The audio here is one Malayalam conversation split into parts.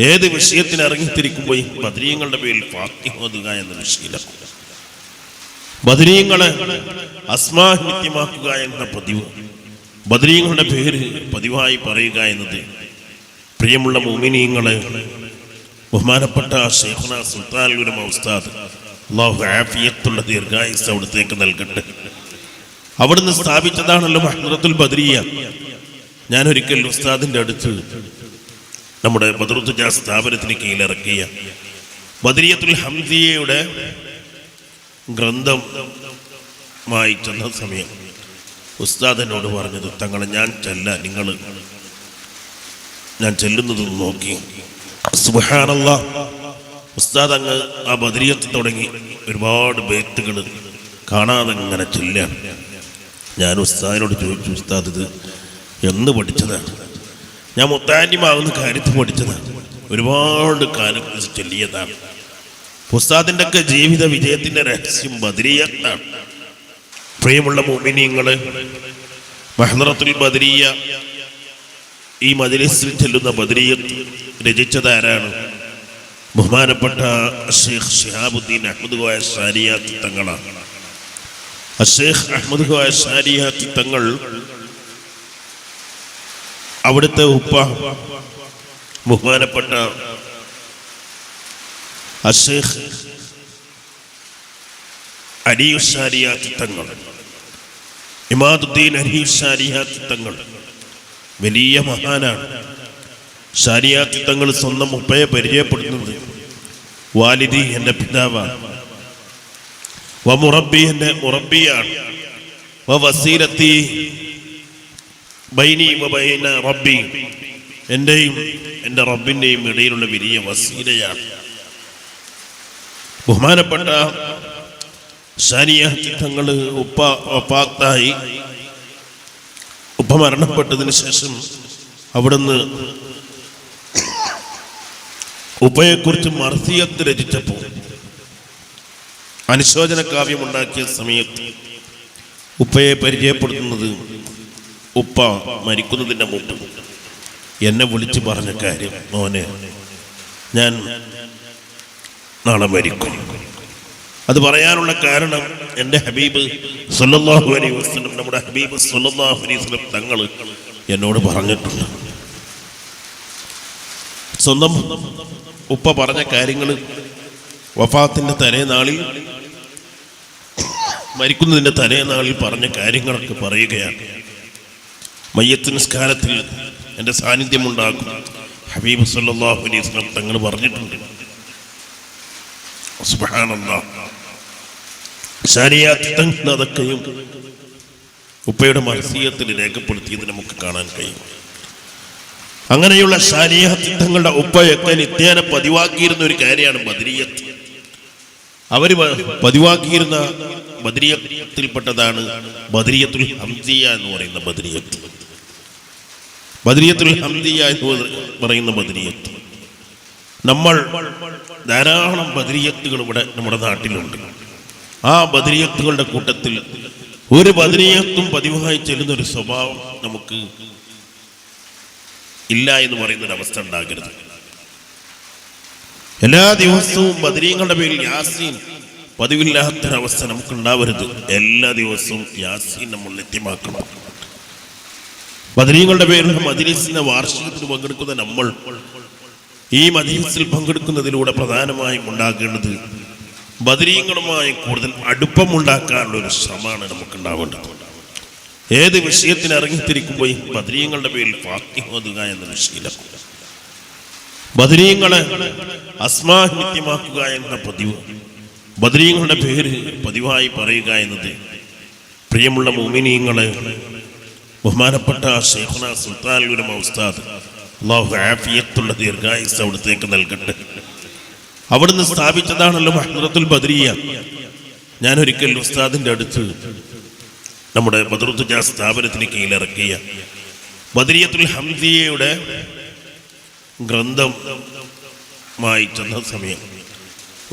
ഏത് വിഷയത്തിന് ഇറങ്ങിത്തിരിക്കുമ്പോൾ ബദരീങ്ങളുടെ പേരിൽ ഫാത്തിഹ ഓതുക എന്ന ശീലം, ബദരീങ്ങളെ അസ്മാ നിത്യമാക്കുക എന്ന പതിവ്, ബദരീങ്ങളുടെ പേര് പതിവായി പറയുക എന്നത് പ്രിയമുള്ള മുഅ്മിനീങ്ങളെ, ബഹുമാനപ്പെട്ട ശൈഖുനാ സുൽത്താൻ ഉലമ ഉസ്താദ് അല്ലാഹു ആഫിയത്തുള്ള ദീർഘായുസ്സ് അവിടത്തേക്ക് നൽകട്ടെ. അവിടുന്ന് സ്ഥാപിച്ചതാണല്ലോ മഹ്ദറത്തുൽ ബദരിയ. ഞാൻ ഒരിക്കൽ ഉസ്താദിന്റെ അടുത്ത് നമ്മുടെ ബദറുദ്ദുജ സ്ഥാപനത്തിന് കീഴിലിറക്കിയ ബദരിയത്തുൽ ഹംദിയയുടെ ഗ്രന്ഥമായി ചെന്ന സമയം ഉസ്താദിനോട് പറഞ്ഞത്, തങ്ങളെ ഞാൻ ചെല്ലുന്നത് നോക്കി സുബ്ഹാനല്ലാഹ്. ഉസ്താദ് അങ്ങ് ആ ബദരിയത്ത് തുടങ്ങി ഒരുപാട് ബൈത്തുകൾ കാണാതെ ഇങ്ങനെ ചെല്ലാണ്. ഞാൻ ഉസ്താദിനോട് ചോദിച്ചു, ഉസ്താദ് ഇത് എന്ന് പഠിച്ചതാണ്? ഞാൻ മുത്താലിമാകുന്ന കാര്യത്തിൽ പഠിച്ചതാണ്, ഒരുപാട് കാലം ചെല്ലിയതാണ്. ഉസ്താദിൻ്റെ ഒക്കെ ജീവിത വിജയത്തിന്റെ രഹസ്യം ബദരിയത്താണ്. പ്രിയമുള്ള മുഅ്മിനീങ്ങളെ, മഹ്ദറത്തുൽ ബദരിയ ഈ മജ്ലിസിൽ ചെല്ലുന്ന ബദരിയത്ത് രചിച്ചതാരാണ്? ബഹുമാനപ്പെട്ട ഷെയ്ഖ് ശിഹാബുദ്ദീൻ അഹ്മദ് കോയ ശാരിയാത്തി തങ്ങളാണ്. ഷെയ്ഖ് അഹ്മദ് കോയ ശാരിയാത്തി തങ്ങൾ, അവിടുത്തെ ഉപ്പ ബഹുമാനപ്പെട്ട ഷെയ്ഖ് അലി ശാരിയാത്തി തങ്ങൾ, ഇമാദുദ്ദീൻ അലി ശാരിയാത്തി തങ്ങൾ വലിയ മഹാനാണ്. ശാരിയാത്തി തങ്ങൾ സ്വന്തം ഉപ്പയെ പരിചയപ്പെടുത്തുന്നത്, വാലിദി എൻ്റെ പിതാവാണ്, വമുറബ്ബി എൻ്റെ മുറബ്ബിയാണ്, വസീലത്തി ബൈനി വബൈന റബ്ബി, എൻ്റെയും എൻ്റെ റബ്ബിൻ്റെയും ഇടയിലുള്ള വലിയ വസീലയാണ്. ബഹുമാനപ്പെട്ട ശാരിയാത്തി തങ്ങൾ ഉപ്പ വഫാത്തായി. ഉപ്പ മരണപ്പെട്ടതിന് ശേഷം അവിടുന്ന് ഉപ്പയെക്കുറിച്ച് മർസിയത്ത് രചിച്ചപ്പോൾ, അനുശോചന കാവ്യമുണ്ടാക്കിയ സമയത്ത് ഉപ്പയെ പരിചയപ്പെടുത്തുന്നത്, ഉപ്പ മരിക്കുന്നതിൻ്റെ മുമ്പ് എന്നെ വിളിച്ചു പറഞ്ഞ കാര്യം, മോനെ ഞാൻ നാളെ മരിക്കും. അത് പറയാനുള്ള കാരണം എൻ്റെ ഹബീബ് സല്ലല്ലാഹു അലൈഹി വസല്ലം, നമ്മുടെ ഹബീബ് സല്ലല്ലാഹു അലൈഹി വസല്ലം തങ്ങൾ എന്നോട് പറഞ്ഞിട്ടുണ്ട്. സ്വന്തം ഉപ്പ പറഞ്ഞ കാര്യങ്ങൾ വഫാത്തിൻ്റെ തലേനാളിൽ, മരിക്കുന്നതിൻ്റെ തലേനാളിൽ പറഞ്ഞ കാര്യങ്ങളൊക്കെ പറയുകയാണ്. മയ്യത്ത് നിസ്കാരത്തിൽ എൻ്റെ സാന്നിധ്യമുണ്ടാകും ഹബീബ് സല്ലല്ലാഹു അലൈഹി വസല്ലം തങ്ങൾ പറഞ്ഞിട്ടുണ്ട്. സുബ്ഹാനല്ലാഹ്. ശാരിയാത്തി തങ്ങൾ അതൊക്കെയും ഉപ്പയുടെ മർസിയത്തിൽ രേഖപ്പെടുത്തിയത് നമുക്ക് കാണാൻ കഴിയും. അങ്ങനെയുള്ള ശാരിയാത്തി തങ്ങളുടെ ഉപ്പയൊക്കെ നിത്യേന പതിവാക്കിയിരുന്ന ഒരു കാര്യമാണ് ബദരിയത്ത്. അവർ പതിവാക്കിയിരുന്ന ബദരിയത്തിൽപ്പെട്ടതാണ് ബദരിയത്തുൽ ഹംദിയ എന്ന് പറയുന്ന ബദരിയത്ത്. ബദരിയത്തുൽ ഹംദിയ എന്ന് പറയുന്ന ബദരിയത്ത്, നമ്മൾ ധാരാളം ബദരിയത്തുകൾ ഇവിടെ നമ്മുടെ നാട്ടിലുണ്ട്. ആ ബദരിയത്തുകളുടെ കൂട്ടത്തിൽ ഒരു ബദരിയത്തും പതിവായി ചെല്ലുന്ന ഒരു സ്വഭാവം നമുക്ക് ഇല്ല എന്ന് പറയുന്നൊരവസ്ഥ ഉണ്ടാകരുത്. എല്ലാ ദിവസവും ബദരീങ്ങളുടെ പേരിൽ യാസീൻ പതിവില്ലാത്തൊരവസ്ഥ നമുക്കുണ്ടാവരുത്. എല്ലാ ദിവസവും യാസീൻ നമ്മൾ നിത്യമാക്കണം. ബദരീങ്ങളുടെ പേരിൽ മജ്‌ലിസിന്റെ വാർഷികത്തിൽ പങ്കെടുക്കുന്ന നമ്മൾ ഈ മജ്‌ലിസിൽ പങ്കെടുക്കുന്നതിലൂടെ പ്രധാനമായും ഉണ്ടാകേണ്ടത് ബദരീങ്ങളുമായി കൂടുതൽ അടുപ്പമുണ്ടാക്കാനുള്ള ഒരു ശ്രമമാണ് നമുക്കുണ്ടാവേണ്ടത്. ഏത് വിഷയത്തിന് ഇറങ്ങിത്തിരിക്കുമ്പോൾ ബദരീങ്ങളുടെ പേരിൽ ഫാത്തിഹ ഓതുക എന്ന ശീലം, ബദരീങ്ങളെ അസ്മാ നിത്യമാക്കുക എന്ന പതിവ്, ബദരീങ്ങളുടെ പേര് പതിവായി പറയുക എന്നത് പ്രിയമുള്ള മുഅ്മിനീങ്ങളെ, ബഹുമാനപ്പെട്ട ശൈഖുനാ സുൽത്താൻ ഉലമ ഉസ്താദ് അല്ലാഹു ആഫിയത്തുള്ള ദീർഘായുസ്സ് അവിടത്തേക്ക് നൽകട്ടെ. അവിടുന്ന് സ്ഥാപിച്ചതാണല്ലോ മഹ്ദറത്തുൽ ബദരിയ. ഞാൻ ഒരിക്കൽ ഉസ്താദിന്റെ അടുത്ത് നമ്മുടെ ബദറുദ്ദുജ സ്ഥാപനത്തിന് കീഴിലിറക്കിയ ബദരിയത്തുൽ ഹംദിയയുടെ ഗ്രന്ഥമായി ചെന്ന സമയം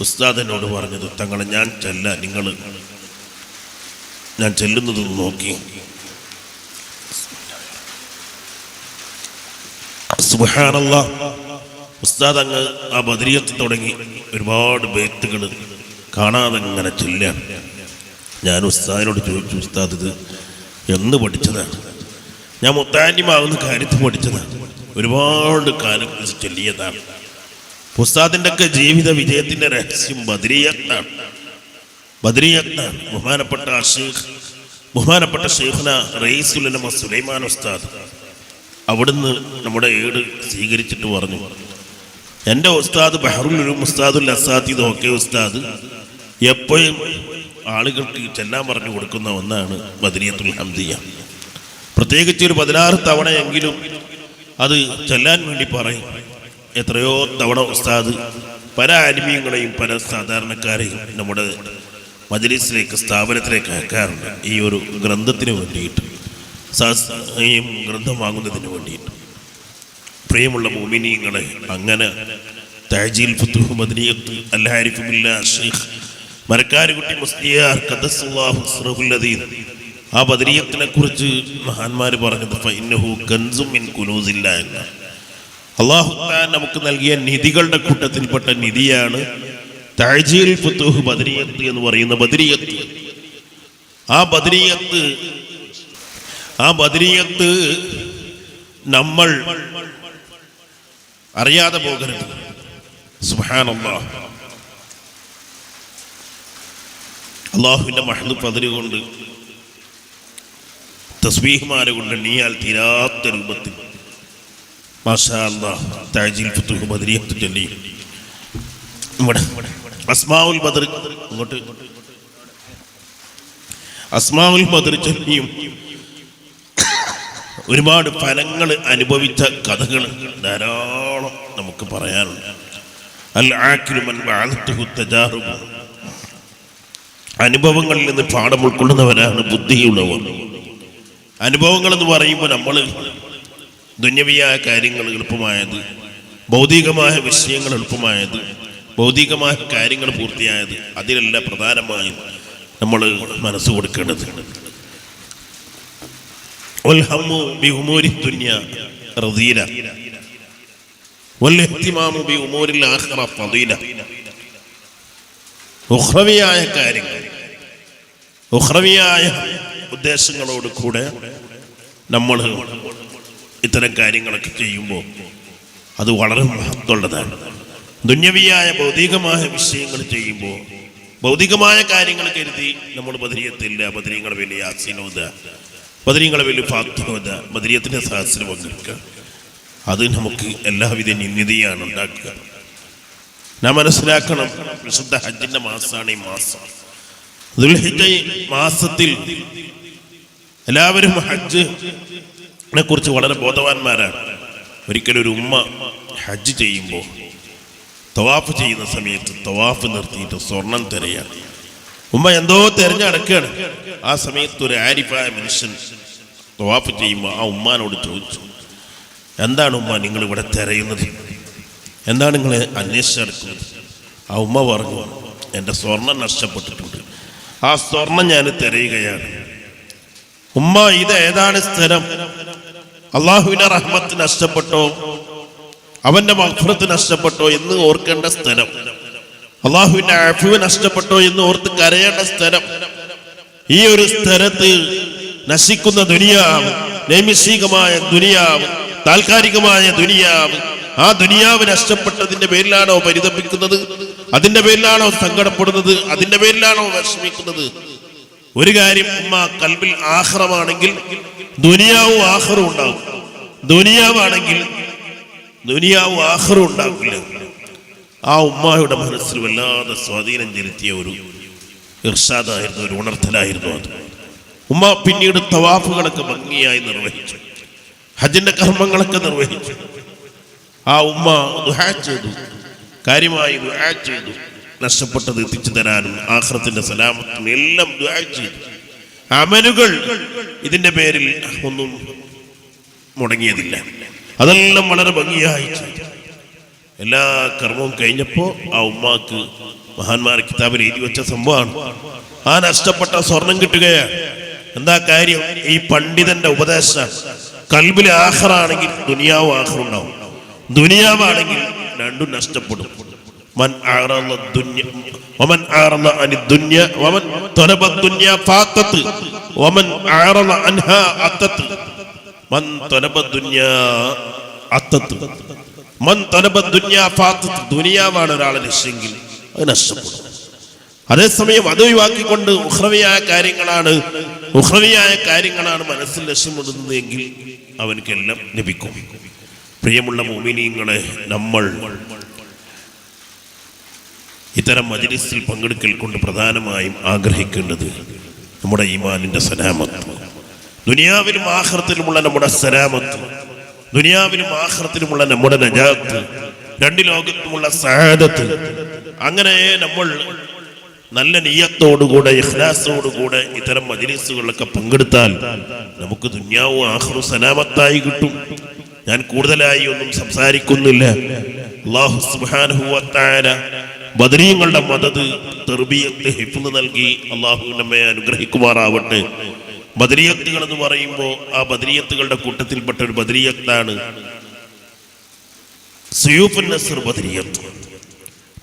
ഉസ്താദിനോട് പറഞ്ഞത്, തങ്ങളെ ഞാൻ ചെല്ലുന്നത് നോക്കി സുബ്ഹാനല്ലാഹ്. ഉസ്താദ് അങ്ങ് ആ ബദരിയത്ത് തുടങ്ങി ഒരുപാട് ബൈത്തുകൾ കാണാതെ ഇങ്ങനെ ചൊല്ലാണ്. ഞാൻ ഉസ്താദിനോട് ചോദിച്ചു, ഉസ്താദ് ഇത് എന്ന് പഠിച്ചതാണ്? ഞാൻ മുത്താലിമാവുന്ന കാര്യത്തിൽ പഠിച്ചതാണ്, ഒരുപാട് കാലം ചൊല്ലിയതാണ്. ഉസ്താദിൻ്റെ ഒക്കെ ജീവിത വിജയത്തിൻ്റെ രഹസ്യം ബദരിയത്താണ്. ബദരിയത്താണ്. ബഹുമാനപ്പെട്ട ഷെയ്ഖുന റയീസുൽ ഉലമ സുലൈമാൻ ഉസ്താദ് അവിടുന്ന് നമ്മുടെ ഏട് സ്വീകരിച്ചിട്ട് പറഞ്ഞു, എൻ്റെ ഉസ്താദ് ബഹറുൽ ഉലൂം ഉസ്താദുൽ അസാത്തിദ് ഒക്കെ ഉസ്താദ് എപ്പോഴും ആളുകൾക്ക് ചെല്ലാൻ പറഞ്ഞു കൊടുക്കുന്ന ഒന്നാണ് ബദരിയത്തുൽ ഹംദിയ. പ്രത്യേകിച്ച് ഒരു 16 തവണയെങ്കിലും അത് ചെല്ലാൻ വേണ്ടി പറയും. എത്രയോ തവണ ഉസ്താദ് പല ആലിമീങ്ങളെയും പല സാധാരണക്കാരെയും നമ്മുടെ മജ്‌ലിസിലേക്ക് സ്ഥാപനത്തിലേക്ക് അയക്കാറുണ്ട് ഈ ഒരു ഗ്രന്ഥത്തിന് വേണ്ടിയിട്ട്, ഈ ഗ്രന്ഥം വാങ്ങുന്നതിന് വേണ്ടിയിട്ട്. പ്രിയമുള്ള മുഅ്മിനീങ്ങളെ, അങ്ങനെ തഅജീൽ ഫുതുഹ് ബദരിയത്ത് അൽ-ആരിഫ് ബില്ലാഹ് ശൈഖ് മരക്കാരുകുട്ടി മുസ്ലിയാർ ഖദ്ദസല്ലാഹു സിറഹുൽ അദീദ് ആ ബദരിയത്തിനെ കുറിച്ച് മഹാന്മാർ പറഞ്ഞത് ഫഇന്നഹു കൻസും മിൻ കുനൂസില്ലാഹ് എന്ന അല്ലാഹു തആല നമുക്ക് നൽകിയ നിധികളുടെ കൂട്ടത്തിൽപ്പെട്ട നിധിയാണ് തഅജീൽ ഫുതുഹ് ബദരിയത്ത് എന്ന് പറയുന്ന ബദരിയത്ത്. ആ ബദരിയത്ത് നമ്മൾ അറിയാതെ പോകരുത്. സുബ്ഹാനല്ലാഹ്. അള്ളാഹുവിൻ്റെ മഹ്ദ് പദരി കൊണ്ട് തസ്ബീഹ്മാല കൊണ്ട് എണ്ണിയാൽ തീരാത്ത രൂപത്തിൽ മാഷാ അല്ലാഹ് തഅജീൽ ഫുതുഹ് ബദരിയത്ത് ചൊല്ലി ഇവിടെ അസ്മാഉൽ ബദർ ഇങ്ങോട്ട് അസ്മാഉൽ ബദർ ചൊല്ലിയും ഒരുപാട് ഫലങ്ങൾ അനുഭവിച്ച കഥകൾ ധാരാളം നമുക്ക് പറയാനുണ്ട്. അൽ ആഖിലു മൻ വഅലതുഹു തജാറുബ്, അനുഭവങ്ങളിൽ നിന്ന് പാഠം ഉൾക്കൊള്ളുന്നവരാണ് ബുദ്ധിയുള്ളവർ. അനുഭവങ്ങൾ എന്ന് പറയുമ്പോൾ നമ്മൾ ദുന്യവിയായ കാര്യങ്ങൾ എളുപ്പമായത്, ഭൗതികമായ വിഷയങ്ങൾ എളുപ്പമായത്, ഭൗതികമായ കാര്യങ്ങൾ പൂർത്തിയായത്, അതിലല്ല പ്രധാനമായും നമ്മൾ മനസ്സ് കൊടുക്കേണ്ടത്. ഉഖ്റവിയായ കാര്യങ്ങൾ, ഉഖ്റവിയായ ഉദ്ദേശങ്ങളോട് കൂടെ നമ്മൾ ഇത്തരം കാര്യങ്ങളൊക്കെ ചെയ്യുമ്പോൾ അത് വളരെ മഹത്വമുള്ളതാണ്. ദുന്യവിയായ ഭൗതികമായ വിഷയങ്ങൾ ചെയ്യുമ്പോൾ ഭൗതികമായ കാര്യങ്ങൾ കരുതി നമ്മൾ ബദരിയത്തില്ല, ബദരീങ്ങളെ വലിയ യാസീനോദ, ബദരീങ്ങളെ വലിയ ഫാത്തിഹോദ, ബദരിയത്തിൻ്റെ സഹസ്രം പങ്കെടുക്കുക, അത് നമുക്ക് എല്ലാവിധ നിന്ദിയാണ് ഉണ്ടാക്കുക. നാം മനസ്സിലാക്കണം, വിശുദ്ധ ഹജ്ജിന്റെ മാസമാണ് ഈ മാസം. ദുൽഹിജ്ജ മാസത്തിൽ എല്ലാവരും ഹജ്ജിനെ കുറിച്ച് വളരെ ബോധവാന്മാരാണ്. ഒരിക്കലും ഒരു ഉമ്മ ഹജ്ജ് ചെയ്യുമ്പോൾ തവാഫ് ചെയ്യുന്ന സമയത്ത് തവാഫ് നിർത്തിയിട്ട് സ്വർണം തിരയാണ്. ഉമ്മ എന്തോ തിരഞ്ഞടക്കുകയാണ്. ആ സമയത്ത് ഒരു ആരിഫായ മനുഷ്യൻ തവാഫ് ചെയ്യുമ്പോൾ ആ ഉമ്മാനോട് ചോദിച്ചു, എന്താണ് ഉമ്മ നിങ്ങൾ ഇവിടെ തിരയുന്നത്, എന്താണ് നിങ്ങൾ അന്വേഷിച്ചെടുക്കുന്നത്? ആ ഉമ്മ പറഞ്ഞു, എൻ്റെ സ്വർണം നഷ്ടപ്പെട്ടിട്ടുണ്ട്, ആ സ്വർണം ഞാൻ തിരയുകയാണ്. ഉമ്മ, ഇത് ഏതാണ് സ്ഥലം? അള്ളാഹുവിന്റെ റഹ്മത്ത് നഷ്ടപ്പെട്ടോ അവന്റെ മഗ്ഫിറത്ത് നഷ്ടപ്പെട്ടോ എന്ന് ഓർക്കേണ്ട സ്ഥലം, അള്ളാഹുവിന്റെ അഫ്വ് നഷ്ടപ്പെട്ടോ എന്ന് ഓർത്ത് കരയേണ്ട സ്ഥലം. ഈ ഒരു സ്ഥലത്ത് നശിക്കുന്ന ദുനിയാവ്, നൈമിഷികമായ ദുനിയാവ്, താൽക്കാലികമായ ദുനിയാവ്, ആ ദുനിയാവ് നഷ്ടപ്പെട്ടതിന്റെ പേരിലാണോ പരിതപിക്കുന്നത്? അതിന്റെ പേരിലാണോ സങ്കടപ്പെടുന്നത്? അതിന്റെ പേരിലാണോ വിഷമിക്കുന്നത്? ഒരു കാര്യം, ഉമ്മ കൽബിൽ ആഖിറമാണെങ്കിൽ ദുനിയാവും ആഖിറും ഉണ്ടാവും. ദുനിയാവാണെങ്കിൽ ദുനിയാവും ആഖിറും ഉണ്ടാവില്ല. ആ ഉമ്മയുടെ മനസ്സിൽ വല്ലാതെ സ്വാധീനം ചെലുത്തിയ ഒരു ഇർഷാദായിരുന്നു, ഒരു ഉണർത്തലായിരുന്നു അത്. ഉമ്മ പിന്നീട് തവാഫുകളൊക്കെ ഭംഗിയായി നിർവഹിച്ചു, ഹജ്ജിന്റെ കർമ്മങ്ങളൊക്കെ നിർവഹിച്ചു. ആ ഉമ്മ ദുആ ചെയ്തു, കാര്യമായി ദുആ ചെയ്തു, നഷ്ടപ്പെട്ടത് എത്തിച്ചു തരാനും ആഖിറത്തിന്റെ സലാമത്തിനും എല്ലാം ദുആ ചെയ്തു. അമലുകൾ ഇതിന്റെ പേരിൽ ഒന്നും മുടങ്ങിയതില്ല, അതെല്ലാം വളരെ ഭംഗിയായി ചെയ്തു. എല്ലാ കർമ്മവും കഴിഞ്ഞപ്പോൾ ആ ഉമ്മാക്ക് മഹാന്മാർ കിതാബിൽ എഴുതി വെച്ച സംഭവമാണ്, ആ നഷ്ടപ്പെട്ട സ്വർണം കിട്ടുകയാണ്. എന്താ കാര്യം? ഈ പണ്ഡിതന്റെ ഉപദേശം. കൽബിലെ ആഖിറാണെങ്കിൽ ദുനിയാവും ആഖിറും ഉണ്ടാവും, ദുനിയാവാണെങ്കിൽ രണ്ടും നഷ്ടപ്പെടും. മൻ അഅറള ദുനിയ വമൻ അഅറള അനി ദുനിയ വമൻ തലബ ദുനിയ ഫാത്തത് വമൻ അഅറള അൻഹാ അത്തത്. മൻ തലബ ദുനിയ അത്തത് മൻ തലബ ദുനിയ ഫാത്തത്. ദുനിയാവാണ് ഒരാളെ ലക്ഷ്യമെങ്കിൽ അത് നഷ്ടപ്പെടും. അതേസമയം അത് ഒഴിവാക്കിക്കൊണ്ട് ഉഖ്റവിയായ കാര്യങ്ങളാണ് മനസ്സിൽ ലക്ഷ്യമിടുന്നത് എങ്കിൽ അവനക്കെല്ലാം ലഭിക്കും. പ്രിയമുള്ള മുഅ്മിനീങ്ങളെ, നമ്മൾ ഇത്തരം മജ്‌ലിസിൽ പങ്കെടുക്കൽ കൊണ്ട് പ്രധാനമായും ആഗ്രഹിക്കേണ്ടത് നമ്മുടെ ഈമാനിന്റെ സലാമത്ത്, ദുനിയാവിലും ആഖിറത്തിലുമുള്ള നമ്മുടെ സലാമത്ത്, ദുനിയാവിലും ആഖിറത്തിലുമുള്ള നമ്മുടെ നജാത്ത്, രണ്ട് ലോകത്തുമുള്ള സഅദത്ത്. അങ്ങനെ നമ്മൾ നല്ല നിയ്യത്തോടുകൂടെ ഇഖ്ലാസോടുകൂടെ ഇത്തരം മജ്‌ലിസുകളിലൊക്കെ പങ്കെടുത്താൽ നമുക്ക് ദുനിയാവും ആഖിറവും സലാമത്തായി കിട്ടും. ഞാൻ കൂടുതലായി ഒന്നും സംസാരിക്കുന്നില്ല. അല്ലാഹു സുബ്ഹാനഹു വ തആല ബദരീങ്ങളുടെ മദദ്, തർബിയത്ത്, ഹിഫ്ള് നൽകി അല്ലാഹു നമ്മെ അനുഗ്രഹിക്കുമാറാവട്ടെ. ബദരിയത്തുകൾ എന്ന് പറയുമ്പോൾ ആ ബദരിയത്തുകളുടെ കൂട്ടത്തിൽപ്പെട്ട ഒരു ബദരിയത്താണ് സുയൂഫുൻ നസ്ർ ബദരിയത്ത്.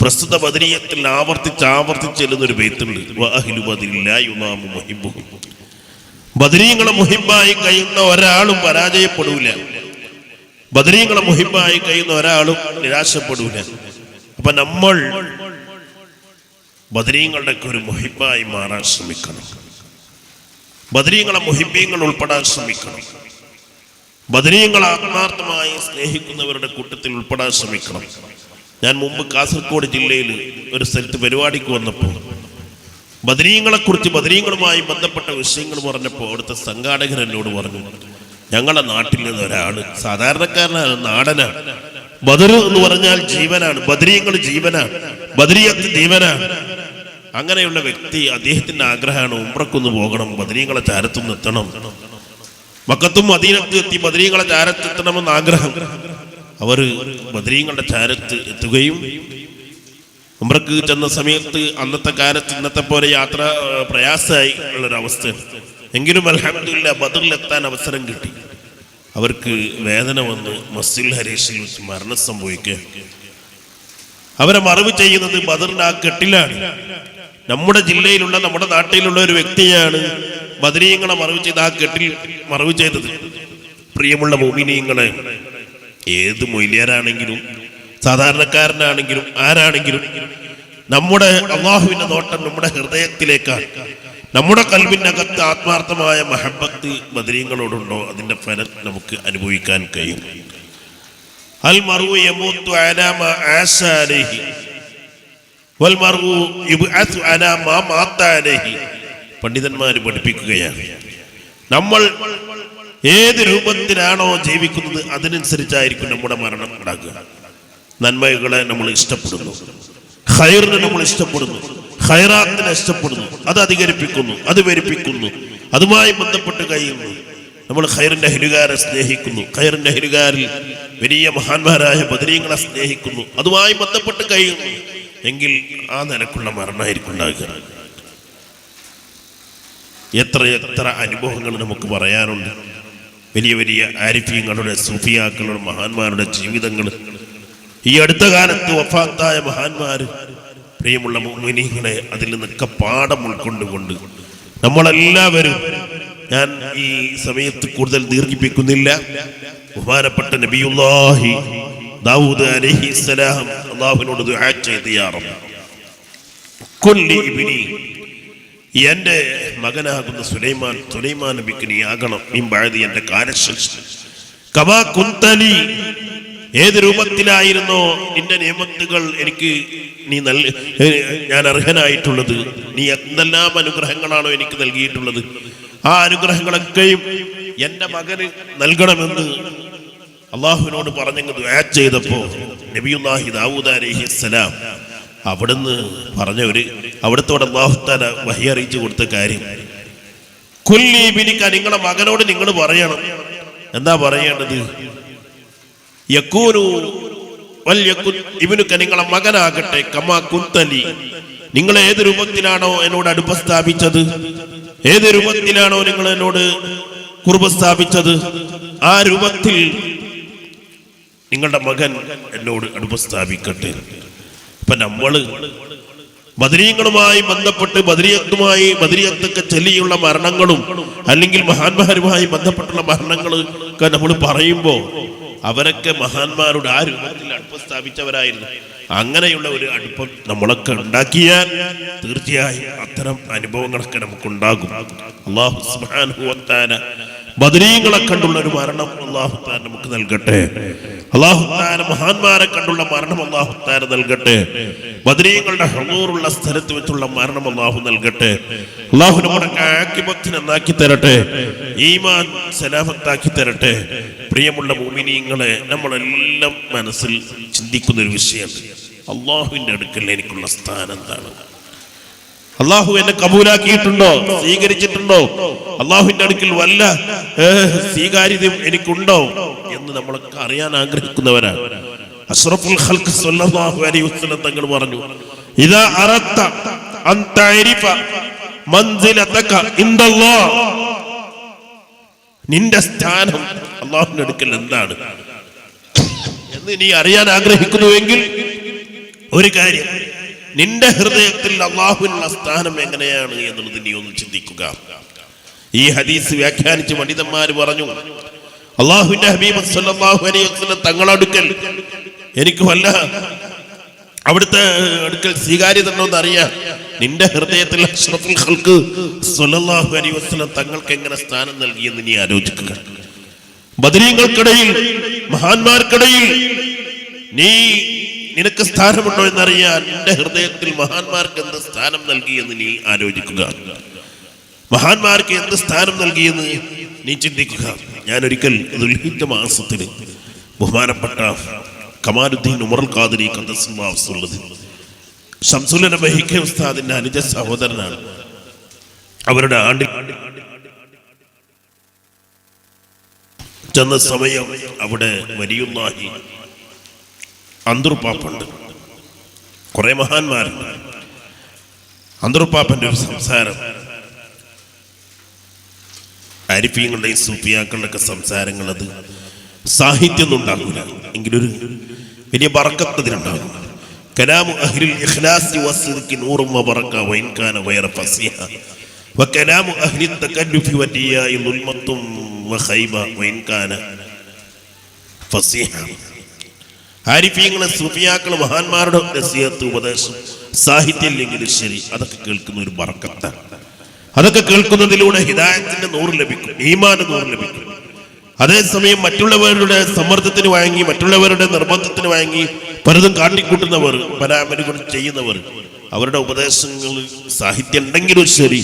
പ്രസ്തുത ബദരിയത്തിൽ ആവർത്തിച്ചെല്ലുന്നൊരു ബൈത്തുണ്ട്. വഅഹ്ലു ബദരില്ലാ യുനാമു മുഹിബ്ബുഹും. ബദരീങ്ങളെ മുഹിബ്ബായി കഴിയുന്ന ഒരാളും പരാജയപ്പെടൂല. ബദരീങ്ങളെ മുഹിബ്ബായി കഴിയുന്ന ഒരാളും നിരാശപ്പെടൂല. അപ്പൊ നമ്മൾ ബദരീങ്ങളുടെ ഒരു മുഹിബ്ബായി മാറാൻ ശ്രമിക്കണം. ബദരീങ്ങളെ മുഹിബ്ബീങ്ങൾ ഉൾപ്പെടാൻ ശ്രമിക്കണം. ബദരീങ്ങളെ ആത്മാർത്ഥമായി സ്നേഹിക്കുന്നവരുടെ കൂട്ടത്തിൽ ഉൾപ്പെടാൻ ശ്രമിക്കണം. ഞാൻ മുമ്പ് കാസർഗോഡ് ജില്ലയിൽ ഒരു സ്ഥലത്ത് പരിപാടിക്ക് വന്നപ്പോൾ ബദരീങ്ങളുമായി ബന്ധപ്പെട്ട വിഷയങ്ങൾ പറഞ്ഞപ്പോൾ അവിടുത്തെ സംഘാടകർ എന്നോട് പറഞ്ഞു, ഞങ്ങളുടെ നാട്ടിൽ നിന്ന് ഒരാൾ സാധാരണക്കാരനാണ്, നാടനാണ്. ബദർ എന്ന് പറഞ്ഞാൽ ജീവനാണ്, ബദരീങ്ങൾ ജീവനാണ്, ബദരിയത്ത് ജീവനാണ്. അങ്ങനെയുള്ള വ്യക്തി, അദ്ദേഹത്തിന്റെ ആഗ്രഹമാണ് ഉംറക്കൊന്ന് പോകണം, ബദരീങ്ങളെ ചാരത്തൊന്ന് എത്തണം, മക്കത്തും മദീനത്തും എത്തി ബദരീങ്ങളെ ചാരത്തെത്തണമെന്ന് ആഗ്രഹം. അവർ ബദരീങ്ങളുടെ ചാരത്ത് എത്തുകയും ഉംറക്ക് ചെന്ന സമയത്ത് അന്നത്തെ കാലത്ത് ഇന്നത്തെ പോലെ യാത്ര പ്രയാസമായി ഉള്ളൊരവസ്ഥ. എങ്കിലും അൽഹംദുലില്ലാഹ് ബദറിലെത്താൻ അവസരം കിട്ടി. അവർക്ക് വേദന വന്ന് മസ്ജിദുൽ ഹരീഷിൽ വെച്ച് മരണം സംഭവിക്കുക. അവരെ മറവ് ചെയ്യുന്നത് ബദറിന്റെ ആ കെട്ടിലാണ്. നമ്മുടെ ജില്ലയിലുള്ള, നമ്മുടെ നാട്ടിലുള്ള ഒരു വ്യക്തിയാണ് ബദരീങ്ങളെ മറവ് ചെയ്ത് ആ കെട്ടിൽ മറവ് ചെയ്തത്. പ്രിയമുള്ള മുഅ്മിനീങ്ങളെ, ഏത് മൊയ്ലിയാരാണെങ്കിലും സാധാരണക്കാരനാണെങ്കിലും ആരാണെങ്കിലും നമ്മുടെ അല്ലാഹുവിന്റെ നോട്ടം നമ്മുടെ ഹൃദയത്തിലേക്കാണ്. നമ്മുടെ കൽബിനകത്ത് ആത്മാർത്ഥമായ മഹബത്ത് ബദരീങ്ങളോടുണ്ടോ, അതിന്റെ ഫലം നമുക്ക് അനുഭവിക്കാൻ കഴിയും. അൽ മർഉ യമൂതു അലാ മാ ആശ അലൈഹി വൽ മർഉ യുബ്അസു അലാ മാ മാത അലൈഹി. പണ്ഡിതന്മാർ പഠിപ്പിക്കുകയാണ്, നമ്മൾ ഏത് രൂപത്തിലാണോ ജീവിക്കുന്നത് അതിനനുസരിച്ചായിരിക്കും നമ്മുടെ മരണം ഉണ്ടാകുക. നന്മകളെ നമ്മൾ ഇഷ്ടപ്പെടുന്നു, ഖൈറിനെ നമ്മൾ ഇഷ്ടപ്പെടുന്നു, ഖൈറാത്തിനെ ഇഷ്ടപ്പെടുന്നു, അത് അധികരിപ്പിക്കുന്നു, അത് വരിപ്പിക്കുന്നു, അതുമായി ബന്ധപ്പെട്ട് കഴിയുന്നു. നമ്മൾ ഖൈറിന്റെ അഹ്ലുകാരെ സ്നേഹിക്കുന്നു, ഖൈറിന്റെ അഹ്ലുകാരിൽ വലിയ മഹാന്മാരായ ബദരീങ്ങളെ സ്നേഹിക്കുന്നു, അതുമായി ബന്ധപ്പെട്ട് കഴിയുന്നു എങ്കിൽ ആ നിലക്കുള്ള മരണമായിരിക്കും ഉണ്ടാകുക. എത്ര അനുഭവങ്ങൾ നമുക്ക് പറയാനുണ്ട്. വലിയ വലിയ ആരിഫീങ്ങളുടെ, സൂഫിയാക്കളുടെ, മഹാന്മാരുടെ ജീവിതങ്ങൾ, ഈ അടുത്ത കാലത്ത് വഫാത്തായ മഹാന്മാര്. പ്രിയമുള്ള മുഅ്മിനീങ്ങളെ, അതിൽ നിന്നൊക്കെ പാഠം ഉൾക്കൊണ്ടുകൊണ്ട് നമ്മളെല്ലാവരും, ഞാൻ ഈ സമയത്ത് കൂടുതൽ ദീർഘിപ്പിക്കുന്നില്ല, ബഹുമാനപ്പെട്ട നബിയുല്ലാഹി ദാവൂദ് അലൈഹിസ്സലാം അല്ലാഹുവിനോട് ദുആ ചെയ്തു, യാ റബ്ബ് കുല്ലി ഇബ്നി, എന്റെ മകനാകുന്ന സുലൈമാൻ നബിക്ക് നീ ആകണം, മിൻ ബഅദി, എന്റെ കാലശേഷം, കമാ കുന്തലി, ഏത് രൂപത്തിലായിരുന്നോ നിന്റെ നിയമത്തുകൾ എനിക്ക് ഞാൻ അർഹനായിട്ടുള്ളത്, നീ എന്തെല്ലാം അനുഗ്രഹങ്ങളാണോ എനിക്ക് നൽകിയിട്ടുള്ളത്, ആ അനുഗ്രഹങ്ങളൊക്കെയും എന്റെ മകന് നൽകണമെന്ന് അള്ളാഹുവിനോട് പറഞ്ഞങ്ങ് ദുആ ചെയ്തപ്പോ നബിയുല്ലാഹി ദാവൂദ് അലൈഹിസ്സലാം അവിടുന്ന് പറഞ്ഞ അവിടുത്തോടെ അല്ലാഹു തആല വഹി അറിയിച്ചു കൊടുത്ത കാര്യം, കുല്ലി ഇബ്നിക, നിങ്ങളുടെ മകനോട് നിങ്ങൾ പറയണം. എന്താ പറയേണ്ടത്? യകൂനു വൽ യകുൻ ഇബ്നുക, നിങ്ങളുടെ മകനാകട്ടെ, കമാ കുന്തലി, നിങ്ങൾ ഏത് രൂപത്തിലാണോ എന്നോട് അടുപ്പം സ്ഥാപിച്ചത്, ഏത് രൂപത്തിലാണോ നിങ്ങൾ എന്നോട് കുർബ സ്ഥാപിച്ചത്, ആ രൂപത്തിൽ നിങ്ങളുടെ മകൻ എന്നോട് അടുപ്പം സ്ഥാപിക്കട്ടെ. അപ്പൊ നമ്മള് ബദരീങ്ങളുമായി ബന്ധപ്പെട്ട് ബദരീയത്തൊക്കെ ചൊല്ലിയുള്ള മരണങ്ങളും അല്ലെങ്കിൽ മഹാന്മാരുമായി ബന്ധപ്പെട്ടുള്ള മരണങ്ങളൊക്കെ നമ്മൾ പറയുമ്പോൾ അവരൊക്കെ മഹാന്മാരുടെ ആ രൂപത്തിൽ അടുപ്പം സ്ഥാപിച്ചവരായിരുന്നു. അങ്ങനെയുള്ള ഒരു അടുപ്പം നമ്മളൊക്കെ ഉണ്ടാക്കിയാൽ തീർച്ചയായും അത്തരം അനുഭവങ്ങളൊക്കെ നമുക്കുണ്ടാകും. അല്ലാഹു സുബ്ഹാനഹു വ തആല ബദരീങ്ങളെ കണ്ടുള്ള ഒരു മരണം അല്ലാഹു തആല നമുക്ക് നൽകട്ടെ. അല്ലാഹു തആല മഹാന്മാരെ കണ്ടുള്ള മരണം അല്ലാഹു തആല നൽകട്ടെ. ബദരീങ്ങളുടെ ഹുദൂറുള്ള സ്ഥലത്ത് വെച്ചുള്ള മരണം അല്ലാഹു നൽകട്ടെ. അല്ലാഹു നമ്മുടെ ആഖിബത്തിനെ നന്നാക്കി തരട്ടെ. ഈമാൻ സലാമത്താക്കി തരട്ടെ. പ്രിയമുള്ള മുഅ്മിനീങ്ങളെ, നമ്മളെല്ലാം മനസ്സിൽ ചിന്തിക്കുന്ന ഒരു വിഷയമുണ്ട്. അല്ലാഹുവിന്റെ അടുക്കൽ എനിക്കുള്ള സ്ഥാനം എന്താണ്? അള്ളാഹു എന്നെ കബൂലാക്കിയിട്ടുണ്ടോ, സ്വീകരിച്ചിട്ടുണ്ടോ? അള്ളാഹുവിന്റെ അടുക്കൽ വല്ല സ്വീകാര്യതയും എനിക്കുണ്ടോ എന്ന് നമ്മളൊക്കെ അറിയാൻ ആഗ്രഹിക്കുന്നവരാണ്. അഷ്റഫുൽ ഖൽഖ് സ്വല്ലല്ലാഹു അലൈഹി വസല്ലം തങ്ങൾ പറഞ്ഞു, ഇദാ അറദ്ത അൻ തഅരിഫ മൻസിലതക ഇൻദല്ലാഹ്, നിന്റെ സ്ഥാനം അള്ളാഹുവിന്റെ അടുക്കൽ എന്താണ് എന്ന് നീ അറിയാൻ ആഗ്രഹിക്കുന്നുവെങ്കിൽ ഒരു കാര്യം, നിന്റെ ഹൃദയത്തിൽ അള്ളാഹുവിനുള്ള സ്ഥാനം എങ്ങനെയാണ് എന്നുള്ളത് നീ ഒന്ന് ചിന്തിക്കുക. ഈ ഹദീസ് വ്യാഖ്യാനിച്ച് പണ്ഡിതന്മാർ പറഞ്ഞു, അള്ളാഹുവിന്റെ ഹബീബ് സല്ലല്ലാഹു അലൈഹി വസല്ലം തങ്ങളടുക്കൽ എനിക്ക് വല്ല അവിടുത്തെ അടുക്കൽ സ്വീകാര്യത ഉണ്ടോ എന്ന് അറിയാൻ നിന്റെ ഹൃദയത്തിൽ അഷ്റഫുൽ ഖൽഖ് സല്ലല്ലാഹു അലൈഹി വസല്ലം തങ്ങൾക്ക് എങ്ങനെ സ്ഥാനം നൽകിയെന്ന് നീ ആലോചിക്കുക. ബദരീങ്ങൾക്കിടയിൽ, മഹാന്മാർക്കിടയിൽ നിനക്ക് സ്ഥാനമുണ്ടോ എന്നറിയാൻ നിന്റെ ഹൃദയത്തിൽ മഹാന്മാർക്ക് എന്ത് സ്ഥാനം നൽകിയെന്ന് നീ ആലോചിക്കുക. മഹാന്മാർക്ക് എന്ത് സ്ഥാനം നൽകിയെന്ന് നീ ചിന്തിക്കുക. ഞാനൊരിക്കൽ ദുൽഹിജ്ജ മാസത്തിന് ബഹുമാനപ്പെട്ട കമാലുദ്ദീൻ ഉമറുൽ ഖാദിരി ഖദ്ദസല്ലാഹു സിർറഹു ശംസുൽ ബഹിഖ ഉസ്താദിന്റെ അനുജ സഹോദരനാണ്. അവരുടെ ആണ്ടിൽ ചെന്ന സമയം അവിടെ വലിയുല്ലാഹി അന്തർപാപ്പുണ്ട്, കുറെ മഹാന്മാരുണ്ട്. അന്തർപാപ്പന്റെ ഒരു സംസാരം, ആരിഫീങ്ങളുടെയും സൂഫിയാക്കളുടെ ഒക്കെ സംസാരങ്ങൾ, അത് സാഹിത്യമൊന്നും ഉണ്ടാകില്ല, എങ്കിലൊരു വലിയ ബറക്കത്ത് ഇതിനുണ്ടാകും. കലാമു അഹ്ലിൽ ഇഖ്ലാസി വസ്ദിഖി നൂറും വബറക വഇൻ കാന ഗൈറ ഫസിഹ വകലാമു അഹ്ലി തകല്ലുഫി വതിയായി ദുൽമത്തും വഖൈബ വഇൻ കാന ഫസിഹ. ആരിഫീങ്ങളെ, സൂഫിയാക്കളെ, മഹാന്മാരുടെ നസീഹത്ത്, ഉപദേശം, സാഹിത്യം ഇല്ലെങ്കിലും ശരി, അതൊക്കെ കേൾക്കുന്ന ഒരു ബറക്കത്താണ്. അതൊക്കെ കേൾക്കുന്നതിലൂടെ ഹിദായത്തിന്റെ നൂറ് ലഭിക്കും, ഈമാന്റെ നൂറ് ലഭിക്കും. അതേസമയം മറ്റുള്ളവരുടെ സമ്മർദ്ദത്തിന് വഴങ്ങി, മറ്റുള്ളവരുടെ നിർബന്ധത്തിന് വഴങ്ങി പലതും കാട്ടിക്കൂട്ടുന്നവർ, പല അമലുകൾ ചെയ്യുന്നവർ, അവരുടെ ഉപദേശങ്ങൾ സാഹിത്യം ഉണ്ടെങ്കിലും ശരി,